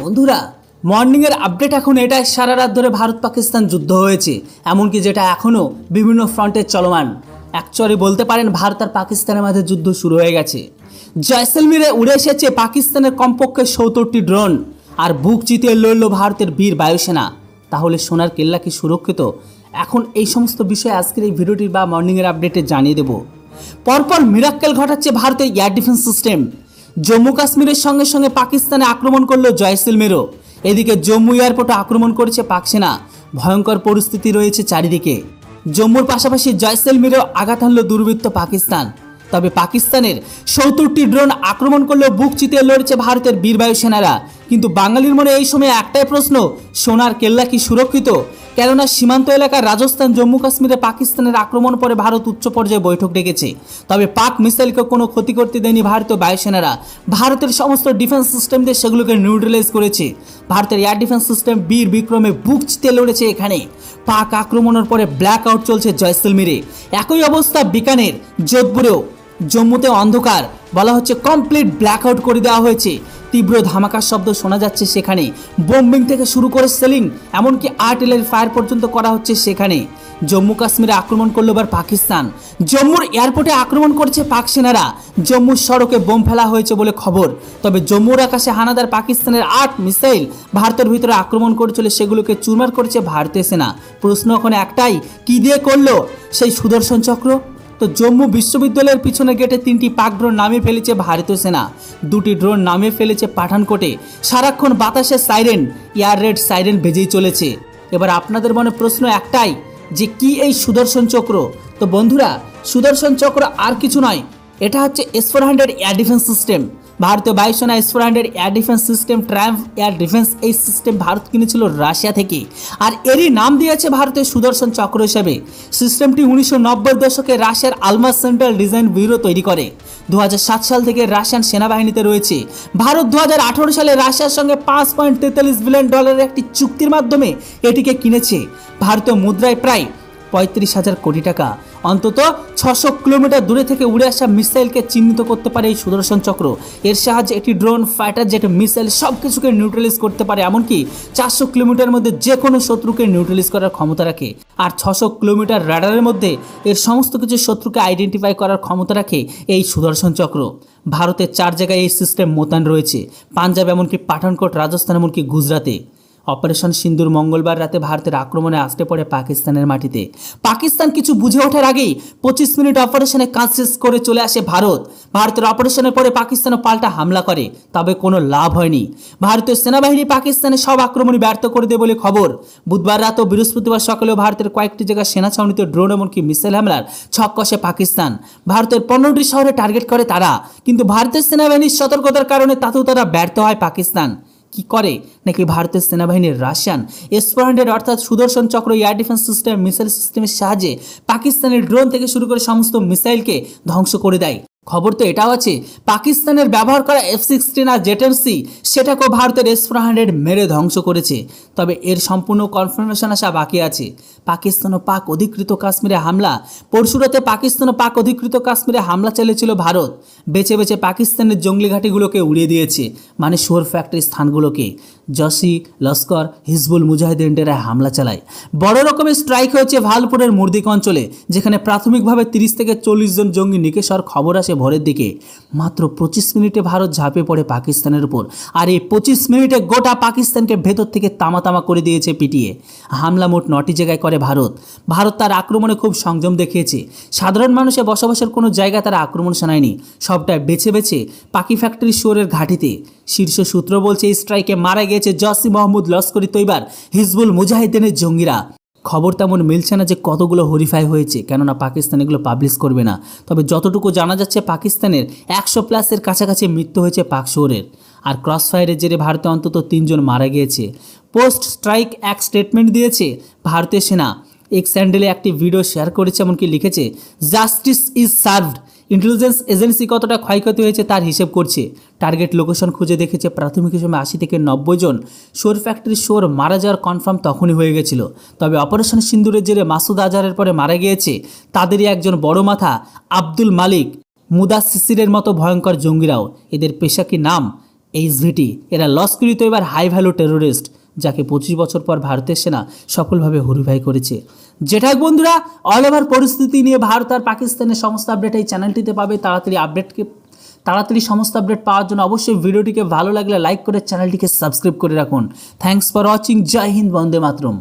বন্ধুরা, মর্নিংয়ের আপডেট এখন এটাই, সারা রাত ধরে ভারত পাকিস্তান যুদ্ধ হয়েছে, এমনকি যেটা এখনও বিভিন্ন ফ্রন্টে চলমান। অ্যাকচুয়ালি বলতে পারেন ভারত আর পাকিস্তানের মাঝে যুদ্ধ শুরু হয়ে গেছে। জয়সলমীরে উড়ে এসেছে পাকিস্তানের কমপক্ষে ৭০টি ড্রোন, আর বুক চিতিয়ে লড়ল ভারতের বীর বায়ুসেনা। তাহলে সোনার কেল্লা কি সুরক্ষিত? এখন এই সমস্ত বিষয় আজকের এই ভিডিওটির বা মর্নিংয়ের আপডেটে জানিয়ে দেব। পরপর মিরাক্কেল ঘটাচ্ছে ভারতের এয়ার ডিফেন্স সিস্টেম। জম্মু কাশ্মীরের সঙ্গে সঙ্গে পাকিস্তানে আক্রমণ করলো জয়সলমেরও। এদিকে জম্মু এয়ারপোর্টে আক্রমণ করেছে পাক সেনা। ভয়ঙ্কর পরিস্থিতি রয়েছে চারিদিকে। জম্মুর পাশাপাশি জয়সলমেরেও আঘাত হানলো দুর্বৃত্ত পাকিস্তান। তবে পাকিস্তানের ৭০টি ড্রোন আক্রমণ করলেও বুক চিতিয়ে লড়ছে ভারতের বীর বায়ুসেনারা। কিন্তু বাঙালির মনে এই সময় একটাই প্রশ্ন, সোনার কেল্লা কি সুরক্ষিত? কেননা সীমান্ত এলাকার রাজস্থান, জম্মু কাশ্মীরে পাকিস্তানের আক্রমণ পরে ভারত উচ্চ পর্যায়ে বৈঠক ডেকেছে। তবে পাক মিসাইলকে কোনো ক্ষতি করতে দেয়নি ভারতীয় বায়ুসেনারা। ভারতের সমস্ত ডিফেন্স সিস্টেম দিয়ে সেগুলোকে নিউট্রালাইজ করেছে। ভারতের এয়ার ডিফেন্স সিস্টেম বীর বিক্রমে বুক চিতিয়ে লড়েছে এখানে। পাক আক্রমণের পরে ব্ল্যাক আউট চলছে জয়সলমেরে। একই অবস্থা বিকানের, যোধপুরেও। জম্মুতে অন্ধকার, বলা হচ্ছে কমপ্লিট ব্ল্যাক আউট করে দেওয়া হয়েছে। তীব্র ধামাকার শব্দ শোনা যাচ্ছে সেখানে। বোম্বিং থেকে শুরু করে সেলিং, এমনকি আর্টিলারি ফায়ার পর্যন্ত করা হচ্ছে সেখানে। জম্মু কাশ্মীরে আক্রমণ করলো এবার পাকিস্তান। জম্মুর এয়ারপোর্টে আক্রমণ করছে পাক সেনারা। জম্মুর সড়কে বোম ফেলা হয়েছে বলে খবর। তবে জম্মুর আকাশে হানাদার পাকিস্তানের ৮ মিসাইল ভারতের ভিতরে আক্রমণ করেছিল, সেগুলোকে চুরমার করেছে ভারতীয় সেনা। প্রশ্ন এখন একটাই, কি দিয়ে করলো সেই সুদর্শন চক্র? তো জম্মু বিশ্ববিদ্যালয়ের পিছনে গেটে ৩টি পাক ড্রোন নামিয়ে ফেলেছে ভারতীয় সেনা। 2টি ড্রোন নামিয়ে ফেলেছে পাঠানকোটে। সারাক্ষণ বাতাসে সাইরেন, এয়ার রেড সাইরেন বেজেই চলেছে। এবার আপনাদের মনে প্রশ্ন একটাই, যে কি এই সুদর্শন চক্র? তো বন্ধুরা, সুদর্শন চক্র আর কিছু নয়, এটা হচ্ছে S-400 এয়ার ডিফেন্স সিস্টেম। ভারতীয় বায়ুসেনা S-400 air defence system, Triumf air defence, এই সিস্টেম ভারত কিনেছিল রাশিয়া থেকে, আর এরই নাম দিয়েছে ভারতের সুদর্শন চক্র হিসেবে। সিস্টেমটি 1990 দশকে রাশিয়ার আলমাস সেন্ট্রাল ডিজাইন ব্যুরো তৈরি করে। 2007 সাল থেকে রাশিয়ান সেনাবাহিনীতে রয়েছে। ভারত 2018 সালে রাশিয়ার সঙ্গে $5.43 বিলিয়ন একটি চুক্তির মাধ্যমে এটিকে কিনেছে। ভারতীয় মুদ্রায় প্রায় 35,000 কোটি টাকা। অন্তত 600 কিলোমিটার দূরে থেকে উড়ে আসা মিসাইলকে চিহ্নিত করতে পারে এই সুদর্শন চক্র। এর সাহায্যে এটি ড্রোন, ফাইটার জেট, মিসাইল সব কিছুকে নিউট্রালাইজ করতে পারে। এমনকি 400 কিলোমিটার মধ্যে যে কোনো শত্রুকে নিউট্রালাইজ করার ক্ষমতা রাখে। আর 600 কিলোমিটার রাডারের মধ্যে এর সমস্ত কিছু শত্রুকে আইডেন্টিফাই করার ক্ষমতা রাখে এই সুদর্শন চক্র। ভারতের 4 জায়গায় এই সিস্টেম মোতায়েন রয়েছে, পাঞ্জাব, এমনকি পাঠানকোট, রাজস্থান, এমনকি গুজরাতে। অপারেশন সিন্দুর মঙ্গলবার রাতে ভারতের আক্রমণে আসতে পড়ে পাকিস্তানের মাটিতে। পাকিস্তান কিছু বুঝে ওঠার আগেই 25 মিনিট অপারেশনে কাজ শেষ করে চলে আসে ভারত। ভারতের অপারেশনের পরে পাকিস্তানও পাল্টা হামলা করে, তবে কোনো লাভ হয়নি। ভারতীয় সেনাবাহিনী পাকিস্তানের সব আক্রমণই ব্যর্থ করে দেয় বলে খবর। বুধবার রাত ও বৃহস্পতিবার সকালেও ভারতের কয়েকটি জায়গায় সেনা ছাউনিতে ড্রোন, এমনকি মিসাইল হামলার ছক কষে পাকিস্তান। ভারতের 15টি শহরে টার্গেট করে তারা, কিন্তু ভারতের সেনাবাহিনীর সতর্কতার কারণে তাতেও তারা ব্যর্থ হয় পাকিস্তান। কি করে নাকি ভারতের সেনাবাহিনীর রাশিয়ান S-400 অর্থাৎ সুদর্শন চক্র এয়ার ডিফেন্স সিস্টেম, মিসাইল সিস্টেমের সাহায্যে পাকিস্তানের ড্রোন থেকে শুরু করে সমস্ত মিসাইলকে ধ্বংস করে দেয়। খবর তো এটাও আছে, পাকিস্তানের ব্যবহার করা F-16 আর জেটএমসি সেটাকেও ভারতের S-400 মেরে ধ্বংস করেছে। তবে এর সম্পূর্ণ কনফার্মেশন আসা বাকি আছে। পাকিস্তান ও পাক অধিকৃত কাশ্মীরে হামলা। পরশুরাতে পাকিস্তান ও পাক অধিকৃত কাশ্মীরে হামলা চালিয়েছিল ভারত। বেছে বেছে পাকিস্তানের জঙ্গলি ঘাঁটিগুলোকে উড়িয়ে দিয়েছে, মানে শোর ফ্যাক্টরি স্থানগুলোকে। জসি, লস্কর, হিজবুল মুজাহিদিনরা হামলা চালায়। বড় রকমের স্ট্রাইক হয়েছে ভালপুরের মুর্দিক অঞ্চলে, যেখানে প্রাথমিকভাবে 30 থেকে 40 জন জঙ্গি নিকেশ হওয়ার খবর আসে ভোরের দিকে। মাত্র 25 মিনিটে ভারত ঝাঁপিয়ে পড়ে পাকিস্তানের উপর, আর এই 25 মিনিটে গোটা পাকিস্তানকে ভেতর থেকে তামা করে দিয়েছে পিটিয়ে। হামলা মোট 9টি জায়গায় করে ভারত। ভারত তার আক্রমণে খুব সংযম দেখিয়েছে। সাধারণ মানুষের বসবাসের কোনো জায়গায় তারা আক্রমণ শোনায়নি, সবটাই বেছে বেছে পাকি ফ্যাক্টরি শোরের ঘাঁটিতে। শীর্ষ সূত্র বলছে এই স্ট্রাইকে মারা গিয়েছে জসি মোহাম্মদ, লস্করি তৈবার, হিজবুল মুজাহিদিনের জঙ্গিরা। খবর তেমন মিলছে না যে কতগুলো হরিফাই হয়েছে, কেননা পাকিস্তান এগুলো পাবলিশ করবে না। তবে যতটুকু জানা যাচ্ছে পাকিস্তানের 100+ কাছাকাছি মৃত্যু হয়েছে পাক শহরের। আর ক্রস ফায়ারের জেরে ভারতে অন্তত 3 জন মারা গিয়েছে। পোস্ট স্ট্রাইক এক স্টেটমেন্ট দিয়েছে ভারতীয় সেনা। এক্স হ্যান্ডেলে একটি ভিডিও শেয়ার করেছে, এমনকি লিখেছে, justice is served. Intelligence agency কতটা ক্ষয়ক্ষতি হয়েছে তার হিসেব করছে। টার্গেট লোকেশন খুঁজে দেখেছে প্রাথমিক হিসেবে 80 থেকে 90 জন শোর ফ্যাক্টরি শোর মারা যাওয়ার কনফার্ম তখনই হয়ে গেছিল। তবে অপারেশন সিন্দুরের জেরে মাসুদ আজহারের পরে মারা গিয়েছে তাদেরই একজন বড় মাথা আব্দুল মালিক, মুদাসসিরের মতো ভয়ঙ্কর জঙ্গিরাও। এদের পেশা কি নাম এইচভিটি এরা লস্কৃত এবার হাই ভ্যালু টেরোরিস্ট, যাকে 25 বছর পর ভারতের সেনা সফলভাবে হরিভাই করেছে। যেটা বন্ধুরা অল ওভার পরিস্থিতি নিয়ে ভারত আর পাকিস্তানের সমস্ত আপডেট এই চ্যানেলটিতে পাবে। তাড়াতাড়ি সমস্ত আপডেট পাওয়ার জন্য অবশ্যই ভিডিওটিকে ভালো লাগলে লাইক করে চ্যানেলটিকে সাবস্ক্রাইব করে রাখুন। Thanks for watching. জয় হিন্দ, বন্দে মাতরম।